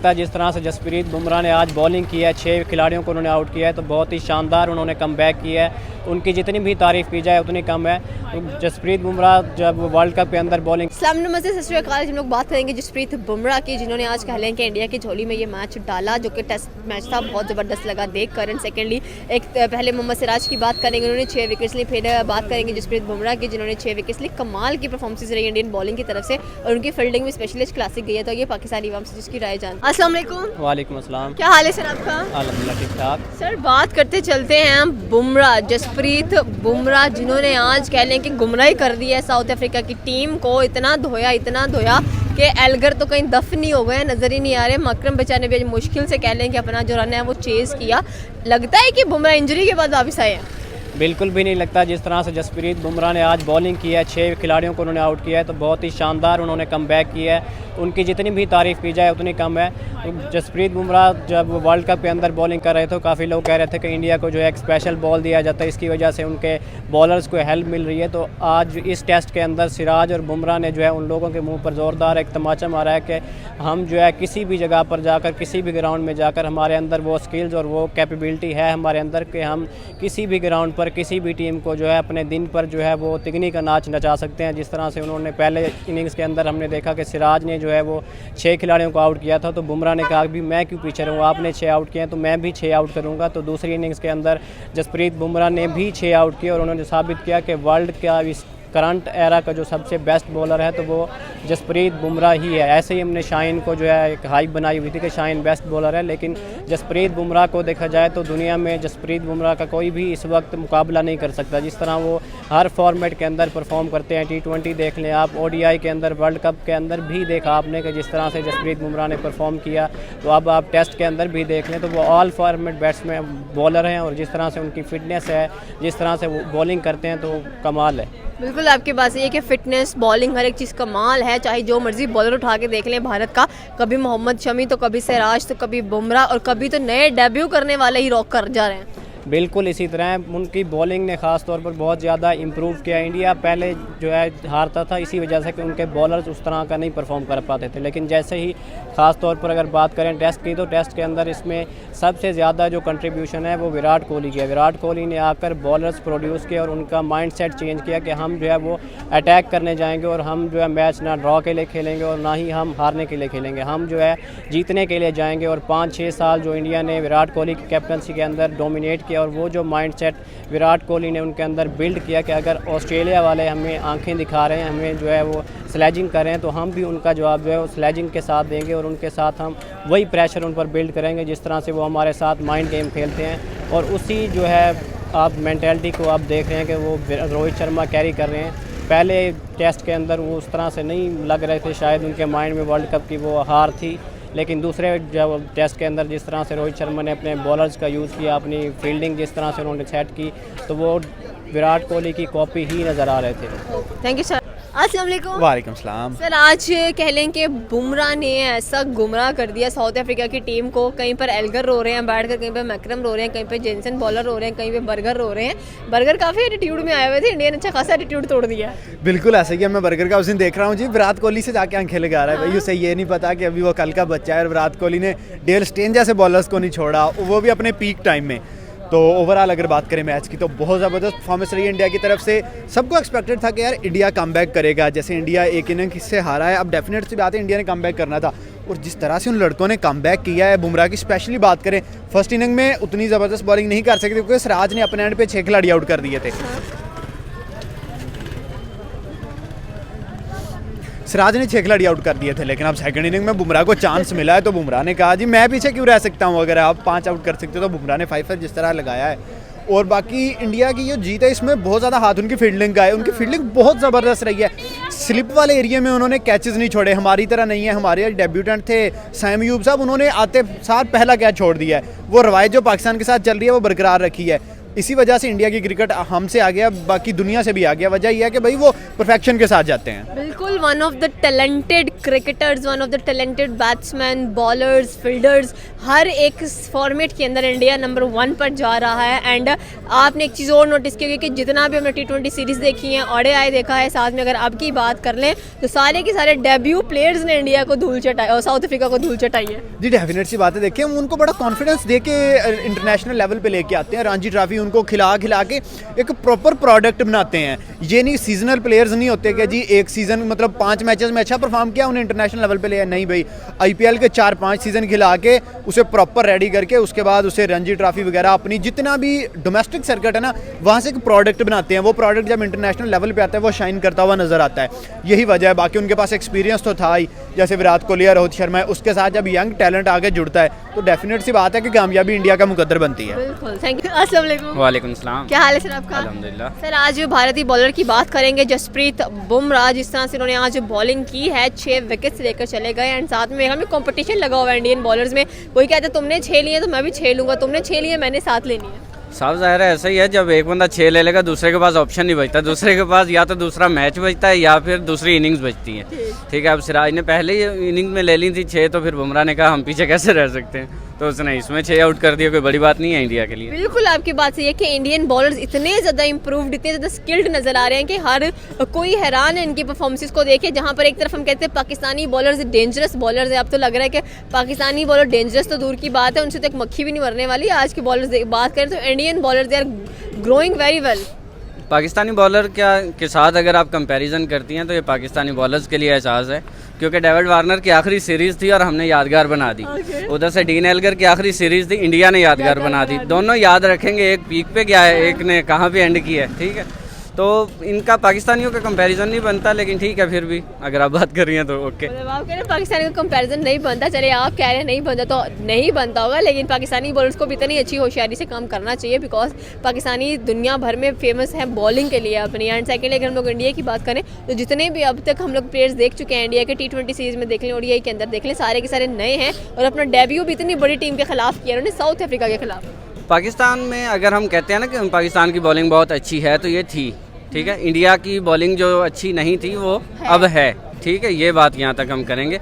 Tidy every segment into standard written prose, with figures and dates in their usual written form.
जिस तरह से जसप्रीत बुमराह ने आज बॉलिंग की है, 6 खिलाड़ियों को उन्होंने आउट किया है, तो बहुत ही शानदार उन्होंने कमबैक किया है। उनकी जितनी भी तारीफ़ की जाए उतनी कम है। तो जसप्रीत बुमराह जब वर्ल्ड कप के अंदर बॉलिंग नमस्ते सत श्री अकाल। हम लोग बात करेंगे जसप्रीत बुमराह की, जिन्होंने आज कह लें कि इंडिया की झोली में ये मैच डाला, जो कि टेस्ट मैच था, बहुत ज़बरदस्त लगा देख कर। एंड सेकेंडली पहले मोहम्मद सिराज की बात करेंगे, उन्होंने 6 विकेट्स ली। फिर बात करेंगे जसप्रीत बुमराह की, जिन्होंने 6 विकेट्स ली। कमाल की परफॉर्मेंस रही इंडियन बॉलिंग की तरफ से, और उनकी फील्डिंग भी स्पेशलिस्ट क्लासिक गई है। तो ये पाकिस्तानी अवाम से जिसकी राय जान। अस्सलाम वालेकुम। वालेकुम अस्सलाम। क्या हाल है सर आपका? अल्हम्दुलिल्लाह ठीक ठाक। सर बात करते चलते हैं हम बुमराह, जसप्रीत बुमराह, जिन्होंने आज कह लें कि गुमराही कर दी है साउथ अफ्रीका की टीम को। इतना धोया कि एल्गर तो कहीं दफन ही हो गए, नज़र ही नहीं आ रहे। मकरम बेचारे भी मुश्किल से कह लें कि अपना जो रन है वो चेज़ किया। लगता है कि बुमराह इंजरी के बाद वापस आए हैं? बिल्कुल भी नहीं लगता। जिस तरह से जसप्रीत बुमराह ने आज बॉलिंग की है, 6 खिलाड़ियों को उन्होंने आउट किया है, तो बहुत ही शानदार उन्होंने कमबैक किया है। उनकी जितनी भी तारीफ़ की जाए उतनी कम है। तो जसप्रीत बुमराह जब वर्ल्ड कप के अंदर बॉलिंग कर रहे थे, काफ़ी लोग कह रहे थे कि इंडिया को जो है एक स्पेशल बॉल दिया जाता है, इसकी वजह से उनके बॉलर्स को हेल्प मिल रही है। तो आज इस टेस्ट के अंदर सिराज और बुमराह ने जो है उन लोगों के मुंह पर ज़ोरदार एक तमाचा मारा है कि हम जो है किसी भी जगह पर जाकर, किसी भी ग्राउंड में जाकर, हमारे अंदर वो स्किल्स और वो कैपेबिलिटी है हमारे अंदर कि हम किसी भी ग्राउंड पर किसी भी टीम को जो है अपने दिन पर जो है वो तिगनी का नाच नचा सकते हैं। जिस तरह से उन्होंने पहले इनिंग्स के अंदर हमने देखा कि सिराज ने जो है वो 6 खिलाड़ियों को आउट किया था, तो बुमराह ने कहा भी मैं क्यों पीछे रहूँ, आपने 6 आउट किए हैं तो मैं भी 6 आउट करूँगा। तो दूसरी इनिंग्स के अंदर जसप्रीत बुमराह ने भी 6 आउट किए और उन्होंने साबित किया कि वर्ल्ड का इस करंट एरा का जो सबसे बेस्ट बॉलर है तो वो जसप्रीत बुमराह ही है। ऐसे ही हमने शाहीन को जो है एक हाइप बनाई हुई थी कि शाहीन बेस्ट बॉलर है, लेकिन जसप्रीत बुमराह को देखा जाए तो दुनिया में जसप्रीत बुमराह का कोई भी इस वक्त मुकाबला नहीं कर सकता। जिस तरह वो हर फॉर्मेट के अंदर परफॉर्म करते हैं, T20 देख लें आप, ODI के अंदर, वर्ल्ड कप के अंदर भी देखा आपने कि जिस तरह से जसप्रीत बुमराह ने परफॉर्म किया, तो अब आप टेस्ट के अंदर भी देख लें तो वो ऑल फॉर्मेट बैट्समैन बॉलर हैं। और जिस तरह से उनकी फ़िटनेस है, जिस तरह से वो बॉलिंग करते हैं, तो कमाल है। बिल्कुल आपके पास ये कि फ़िटनेस, बॉलिंग, हर एक चीज़ कमाल है। चाहे जो मर्जी बॉलर उठा के देख लें भारत का, कभी मोहम्मद शमी तो कभी सिराज तो कभी बुमराह, और कभी तो नए डेब्यू करने वाले ही रॉक कर जा रहे हैं। बिल्कुल इसी तरह उनकी बॉलिंग ने ख़ास तौर पर बहुत ज़्यादा इम्प्रूव किया। इंडिया पहले जो है हारता था इसी वजह से कि उनके बॉलर्स उस तरह का नहीं परफॉर्म कर पाते थे, लेकिन जैसे ही ख़ास तौर पर अगर बात करें टेस्ट की, तो टेस्ट के अंदर इसमें सबसे ज़्यादा जो कंट्रीब्यूशन है वो विराट कोहली की है। विराट कोहली ने आकर बॉलर्स प्रोड्यूस किया और उनका माइंडसेट चेंज किया कि हम जो है वो अटैक करने जाएंगे और हम जो है मैच ना ड्रॉ के लिए खेलेंगे और ना ही हम हारने के लिए खेलेंगे, हम जो है जीतने के लिए जाएंगे। और 5-6 साल जो इंडिया ने विराट कोहली की कैप्टनसी के अंदर डोमिनेट किया, और वो जो माइंडसेट विराट कोहली ने उनके अंदर बिल्ड किया कि अगर ऑस्ट्रेलिया वाले हमें आंखें दिखा रहे हैं, हमें जो है वो स्लेजिंग कर रहे हैं, तो हम भी उनका जवाब जो है वो स्लेजिंग के साथ देंगे और उनके साथ हम वही प्रेशर उन पर बिल्ड करेंगे जिस तरह से वो हमारे साथ माइंड गेम खेलते हैं। और उसी जो है आप मेंटालिटी को आप देख रहे हैं कि वो रोहित शर्मा कैरी कर रहे हैं। पहले टेस्ट के अंदर वो उस तरह से नहीं लग रहे थे, शायद उनके माइंड में वर्ल्ड कप की वो हार थी, लेकिन दूसरे जब टेस्ट के अंदर जिस तरह से रोहित शर्मा ने अपने बॉलर्स का यूज़ किया, अपनी फील्डिंग जिस तरह से उन्होंने सेट की, तो वो विराट कोहली की कॉपी ही नज़र आ रहे थे। Thank you sir. अस्सलाम वालेकुम। वालेकुम सलाम। सर आज कह लें कि बुमराह ने ऐसा गुमराह कर दिया साउथ अफ्रीका की टीम को। कहीं पर एल्गर रो रहे हैं बैठकर, कहीं पर मैकरम रो रहे हैं, कहीं पर जेनसन बॉलर रो रहे हैं, कहीं पर बर्गर रो रहे हैं। बर्गर काफ़ी एटीट्यूड में आए हुए थे, इंडिया ने अच्छा खासा एटीट्यूड तोड़ दिया। बिल्कुल ऐसे ही मैं बर्गर का उस दिन देख रहा हूँ जी, विराट कोहली से जाके आंखें लगा रहा है भाई। उसे ये नहीं पता कि अभी वो कल का बच्चा है, और विराट कोहली ने डेल स्टेन जैसे बॉलर्स को नहीं छोड़ा, वो भी अपने पीक टाइम में। तो ओवरऑल अगर बात करें मैच की, तो बहुत ज़बरदस्त परफॉर्मेंस रही है इंडिया की तरफ से। सबको एक्सपेक्टेड था कि यार इंडिया कमबैक करेगा, जैसे इंडिया एक इनिंग से हारा है, अब डेफिनेट सी बात है इंडिया ने कमबैक करना था। और जिस तरह से उन लड़कों ने कमबैक किया है, बुमराह की स्पेशली बात करें, फर्स्ट इनिंग में उतनी ज़बरदस्त बॉलिंग नहीं कर सकते क्योंकि सिराज ने अपने एंड पे 6 खिलाड़ी आउट कर दिए थे। सिराज ने 6 खिलाड़ी आउट कर दिए थे, लेकिन अब सेकंड इनिंग में बुमराह को चांस मिला है, तो बुमराह ने कहा जी मैं पीछे क्यों रह सकता हूं, अगर आप 5 आउट कर सकते हो। तो बुमराह ने 5 जिस तरह लगाया है। और बाकी इंडिया की जो जीत है इसमें बहुत ज़्यादा हाथ उनकी फील्डिंग का है। उनकी फील्डिंग बहुत ज़बरदस्त रही है। स्लिप वाले एरिया में उन्होंने कैचेस नहीं छोड़े, हमारी तरह नहीं है। हमारे डेब्यूटेंट थे साइम अयूब साहब, उन्होंने आते साथ पहला कैच छोड़ दिया है। वो रवायत जो पाकिस्तान के साथ चल रही है वो बरकरार रखी है। इसी वजह से इंडिया की क्रिकेट हमसे आ गया, बाकी दुनिया से भी आ गया। वजह यह है कि भाई वो परफेक्शन के साथ जाते हैं। बिल्कुल, one of the talented cricketers, one of the talented batsman, bowlers, fielders, हर एक फॉर्मेट के अंदर इंडिया नंबर 1 पर जा रहा है। एंड आपने एक चीज़ और नोटिस की होगी कि जितना भी हमने T20 सीरीज़ देखी है, ODI देखा है, साथ में अगर अब की बात कर लें तो सारे के सारे डेब्यू प्लेयर्स ने इंडिया को धूल चटाई और साउथ अफ्रीका को धूल चटाई है। जी डेफिनेट सी बात है। देखिए हम उनको बड़ा कॉन्फिडेंस दे के इंटरनेशनल लेवल पे लेके आते हैं। रणजी ट्रॉफी उनको खिला के एक प्रॉपर प्रोडक्ट बनाते हैं। ये नहीं सीजनल प्लेयर्स नहीं होते कि जी एक सीज़न मतलब 5 मैचेस में अच्छा परफॉर्म किया उन्हें इंटरनेशनल लेवल पे ले आया। नहीं भाई, IPL के 4-5 सीज़न खिला के उसे प्रॉपर रेडी करके उसके बाद उसे रणजी ट्रॉफी वगैरह अपनी जितना भी डोमेस्टिक सर्किट है ना वहाँ से एक प्रोडक्ट बनाते हैं। वो प्रोडक्ट जब इंटरनेशनल लेवल पे आता है वो शाइन करता हुआ नजर आता है। यही वजह है। बाकी उनके पास एक्सपीरियंस तो था ही, जैसे विराट कोहली या रोहित शर्मा है, उसके साथ जब यंग टैलेंट आगे जुड़ता है तो डेफिनेट सी बात है कि कामयाबी इंडिया का मुकद्दर बनती है। बिल्कुल, थैंक यू। अस्सलाम वालेकुम। वालेकुम सलाम। क्या हाल है सर आपका? अल्हम्दुलिल्लाह। सर आज भारतीय बॉलर की बात करेंगे। जसप्रीत बुमराह जिस तरह से उन्होंने आज बॉलिंग की है, 6 विकेट्स लेकर चले गए। एंड साथ में हमें कंपटीशन लगा हुआ है इंडियन बॉलर्स में। कोई कहता है तुमने 6 लिए तो मैं भी 6 लूँगा, तुमने 6 लिए मैंने 7 लेनी है। साफ जाहिर है ऐसा ही है। जब एक बंदा 6 ले लेगा दूसरे के पास ऑप्शन नहीं बचता, दूसरे के पास या तो दूसरा मैच बचता है या फिर दूसरी इनिंग्स बचती है। ठीक है, अब सिराज ने पहले ही इनिंग्स में ले ली थी 6, तो फिर बुमराह ने कहा हम पीछे कैसे रह सकते हैं, तो उसने इसमें 6 आउट कर दिया। कोई बड़ी बात नहीं है इंडिया के लिए। बिल्कुल आपकी बात सही है कि इंडियन बॉलर्स इतने ज़्यादा इम्प्रूव्ड, इतने ज़्यादा स्किल्ड नज़र आ रहे हैं कि हर कोई हैरान है इनकी परफॉर्मेंस को देखे। जहाँ पर एक तरफ हम कहते हैं पाकिस्तानी बॉलर्स डेंजरस बॉलर्स है, अब तो लग रहा है कि पाकिस्तानी बॉलर डेंजरस तो दूर की बात है, उनसे तो एक मक्खी भी नहीं मरने वाली। आज के बॉलर्स बात करें तो Indian bowlers they are growing very well. Pakistani bowler के साथ अगर आप कंपैरिजन करती हैं तो ये पाकिस्तानी बॉलर्स के लिए एहसास है, क्योंकि डेविड वार्नर की आखिरी सीरीज़ थी और हमने यादगार बना दी। उधर से डीन एल्गर की आखिरी सीरीज़ थी, इंडिया ने यादगार बना दी। दोनों याद रखेंगे एक पीक पे गया है, एक ने कहाँ पे एंड किया है। ठीक है, तो इनका पाकिस्तानियों का कंपैरिजन नहीं बनता, लेकिन ठीक है फिर भी अगर आप बात कर रही हैं तो ओके। मतलब आप कह रहे हैं पाकिस्तानी का कंपैरिजन नहीं बनता, चले आप कह रहे हैं नहीं बनता तो नहीं बनता होगा, लेकिन पाकिस्तानी बॉलर्स को भी इतनी अच्छी होशियारी से काम करना चाहिए, बिकॉज पाकिस्तानी दुनिया भर में फेमस है बॉलिंग के लिए अपनी। एंड सेकेंडली अगर हम लोग इंडिया की बात करें तो जितने भी अब तक हम लोग प्लेयर्स देख चुके हैं इंडिया के T20 सीरीज़ में देख लें, ODI के अंदर देख लें, सारे के सारे नए हैं और अपना डेब्यू भी इतनी बड़ी टीम के खिलाफ किया उन्होंने, साउथ अफ्रीका के खिलाफ। पाकिस्तान में अगर हम कहते हैं ना कि पाकिस्तान की बॉलिंग बहुत अच्छी है तो ये थी। ठीक है, इंडिया की बॉलिंग जो अच्छी नहीं थी वो अब है। ठीक है, ये बात यहाँ तक हम करेंगे।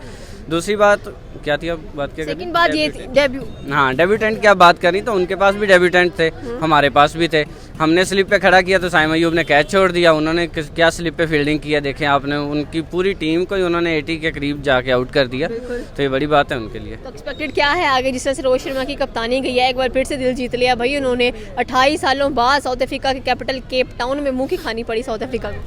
दूसरी बात क्या थी, अब बात क्या सेकंड बात ये थी डेब्यू। हाँ, डेब्यूटेंट की आप बात करी तो उनके पास भी डेब्यूटेंट थे, हमारे पास भी थे। हमने स्लिप पे खड़ा किया तो साइम अयूब ने कैच छोड़ दिया। उन्होंने क्या स्लिप पे फील्डिंग किया देखें आपने, उनकी पूरी टीम को ही उन्होंने 80 के करीब जाके आउट कर दिया, तो ये बड़ी बात है उनके लिए। तो एक्सपेक्टेड क्या है आगे? जिस तरह से रोहित शर्मा की कप्तानी गई है, एक बार फिर से दिल जीत लिया भाई उन्होंने। 28 सालों बाद साउथ अफ्रीका के कैपिटल केप टाउन में मुँह की खानी पड़ी साउथ अफ्रीका में।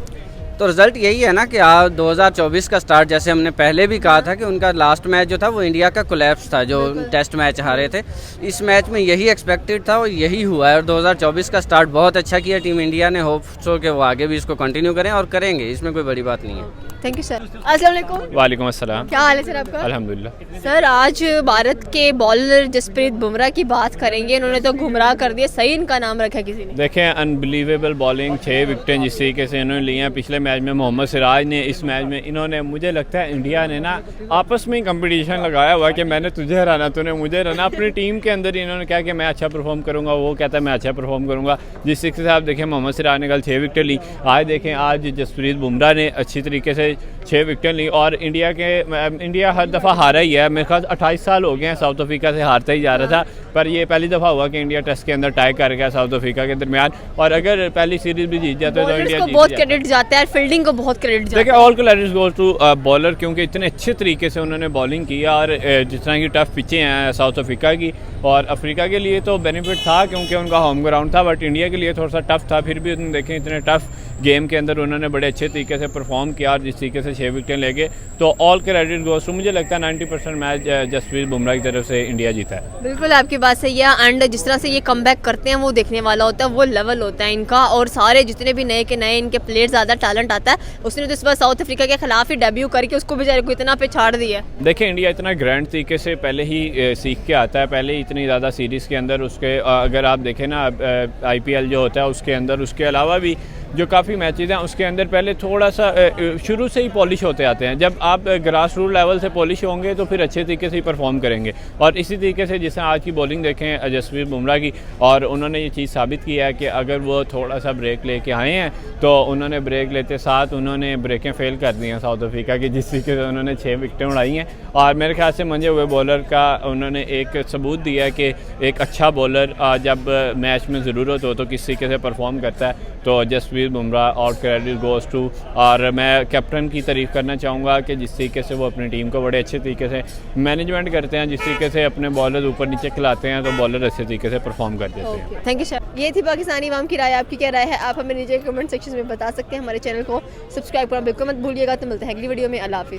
तो रिजल्ट यही है ना कि 2024 का स्टार्ट, जैसे हमने पहले भी कहा था कि उनका लास्ट मैच जो था वो इंडिया का कोलैप्स था, जो टेस्ट मैच हारे थे। इस मैच में यही एक्सपेक्टेड था और यही हुआ है। और 2024 का स्टार्ट बहुत अच्छा किया टीम इंडिया ने। होप सो कि वो आगे भी इसको कंटिन्यू करें और करेंगे, इसमें कोई बड़ी बात नहीं है। Thank you sir. अस्सलाम वालेकुम। वालेकुम अस्सलाम। क्या हाल है सर आपका? अल्हम्दुलिल्लाह। सर आज भारत के बॉलर जसप्रीत बुमराह की बात करेंगे। उन्होंने तो गुमराह कर दिया, सही इनका नाम रखा किसी ने। देखें अनबिलीवेबल बॉलिंग, 6 विकेटें जिस तरीके से इन्होंने ली हैं। पिछले मैच में मोहम्मद सिराज ने, इस मैच में इन्होंने, मुझे लगता है इंडिया ने ना आपस में ही कंपटीशन लगाया हुआ कि मैंने तुझे हराना, तूने मुझे हराना। अपनी टीम के अंदर ही इन्होंने कहा कि मैं अच्छा परफॉर्म करूँगा, वो कहता है मैं अच्छा परफॉर्म करूँगा। जिस तरीके से आप देखें मोहम्मद सिराज ने कल 6 विकेटें ली, आज देखें आज जसप्रीत बुमराह ने अच्छी तरीके से 6 विकेटें ली। और इंडिया हर दफ़ा हारा ही है। मेरे ख्याल 28 साल हो गए हैं साउथ अफ्रीका से हारता ही जा रहा था, पर ये पहली दफ़ा हुआ कि इंडिया टेस्ट के अंदर टाई कर गया साउथ अफ्रीका के दरमियान। और अगर पहली सीरीज़ भी जीत जाता है तो इंडिया जीत बहुत क्रेडिट जाता है, फील्डिंग को बहुत क्रेडिट जाता है। देखिए all credit goes to bowler, क्योंकि इतने अच्छे तरीके से उन्होंने बॉलिंग किया। और जिस तरह की टफ पिचें हैं साउथ अफ्रीका की, और अफ्रीका के लिए तो बेनिफिट था क्योंकि उनका होम ग्राउंड था, बट इंडिया के लिए थोड़ा सा टफ था। फिर भी देखें इतने टफ गेम के अंदर उन्होंने बड़े अच्छे तरीके से परफॉर्म किया और जिस तरीके से 6 विकेटें ले गए, तो ऑल क्रेडिट गोज टू, मुझे लगता है 90% मैच जसप्रीत बुमराह की तरफ से इंडिया जीता है। बिल्कुल आपकी बात सही है। एंड जिस तरह से ये कमबैक करते हैं वो देखने वाला होता है, वो लेवल होता है इनका। और सारे जितने भी नए के नए इनके प्लेयर ज़्यादा टैलेंट आता है। उसने तो इस बार साउथ अफ्रीका के खिलाफ ही डेब्यू करके उसको बेचारे को इतना पे छाड़ दिया। देखिए इंडिया इतना ग्रैंड तरीके से पहले ही सीख के आता है, पहले ही इतनी ज़्यादा सीरीज़ के अंदर उसके, अगर आप देखें ना IPL जो होता है उसके अंदर, उसके अलावा भी जो काफ़ी मैचेज़ हैं उसके अंदर पहले थोड़ा सा शुरू से ही पॉलिश होते आते हैं। जब आप ग्रास रूट लेवल से पॉलिश होंगे तो फिर अच्छे तरीके से ही परफॉर्म करेंगे। और इसी तरीके से जैसे आज की बॉलिंग देखें जसप्रीत बुमराह की, और उन्होंने ये चीज़ साबित की है कि अगर वो थोड़ा सा ब्रेक लेके आए हैं तो उन्होंने ब्रेक लेते साथ उन्होंने ब्रेकें फेल कर दी हैं साउथ अफ्रीका की, जिस तरीके से उन्होंने 6 विकेटें उड़ाई हैं। और मेरे ख्याल से मंजे हुए बॉलर का उन्होंने एक सबूत दिया है कि एक अच्छा बॉलर जब मैच में ज़रूरत हो तो किस तरीके से परफॉर्म करता है। तो जसप्रीत बुमराह और क्रेडिट गोज़ टू, और मैं कैप्टन की तारीफ़ करना चाहूँगा कि जिस तरीके से वो अपनी टीम को बड़े अच्छे तरीके से मैनेजमेंट करते हैं, जिस तरीके से अपने बॉलर ऊपर नीचे खिलाते हैं तो बॉलर अच्छे तरीके से परफॉर्म कर देते हैं। Thank you sir. ये थी पाकिस्तानी अवाम की राय। आपकी क्या राय है आप हमें नीचे कमेंट सेक्शन में बता सकते हैं। हमारे चैनल को सब्सक्राइब करना बिल्कुल मत भूलिएगा। तो मिलते हैं अगली वीडियो में। अल्लाह हाफिज़।